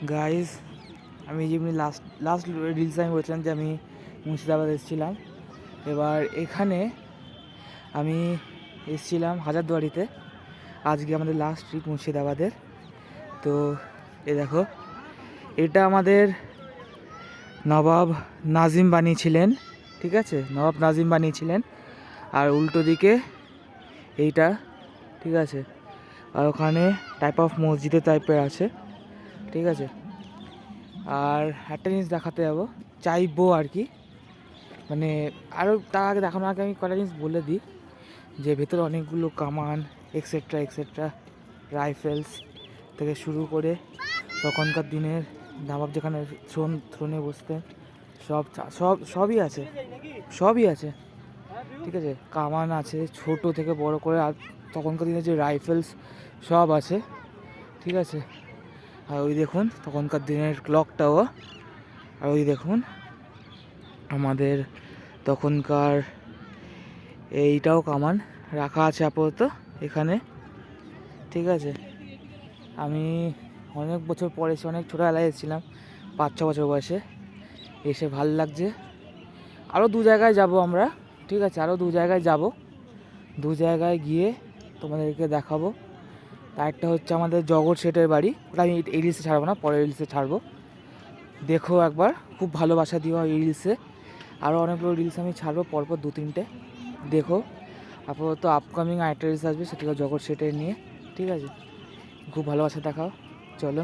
Guys, আমি যেমনি last রিলসে আমি বলছিলাম যে আমি মুর্শিদাবাদ এসেছিলাম। এবার এখানে আমি এসেছিলাম হাজারদুয়ারিতে। আজকে আমাদের লাস্ট ট্রিপ মুর্শিদাবাদের। তো এ দেখো, এটা আমাদের নবাব নাজিম বানিয়েছিলেন, ঠিক আছে, নবাব নাজিম বানিয়েছিলেন। আর উল্টো দিকে এইটা, ঠিক আছে, আর ওখানে টাইপ অফ মসজিদের টাইপের আছে, ঠিক আছে। আর একটা জিনিস দেখাতে যাবো চাইবো আর কি, মানে আরও তার আগে দেখানোর আগে আমি কটা জিনিস বলে দিই যে ভেতরে অনেকগুলো কামান এক্সেট্রা এক্সেট্রা, রাইফেলস থেকে শুরু করে তখনকার দিনের নবাব যেখানে থ্রোনে বসতেন সবই আছে, ঠিক আছে। কামান আছে ছোট থেকে বড় করে, আর তখনকার দিনের যে রাইফেলস সব আছে, ঠিক আছে। আর ওই দেখুন তখনকার দিনের ক্লক টাওয়ার, আর ওই দেখুন আমাদের তখনকার এইটাও কামান রাখা আছে আপাতত এখানে, ঠিক আছে। আমি অনেক বছর পরে এসে, অনেক ছোটোবেলায় এসেছিলাম, 5-6 বছর বয়সে। এসে ভাল লাগছে। আরও 2 জায়গায় যাব আমরা, ঠিক আছে, আরও 2 জায়গায় যাব। 2 জায়গায় গিয়ে তোমাদেরকে দেখাবো। একটা হচ্ছে আমাদের জগৎ শেঠের বাড়ি, ওটা আমি এই রিলসে ছাড়বো না, পরের রিলসে ছাড়বো। দেখো একবার, খুব ভালোবাসা দিও এই রিলসে। আরও অনেকগুলো রিলস আমি ছাড়বো পরপর 2-3টে, দেখো। আপাতত আপকামিং আরেকটা রিলস আসবে, সেটা জগৎ শেঠের নিয়ে, ঠিক আছে। খুব ভালোবাসা দেখাও, চলো।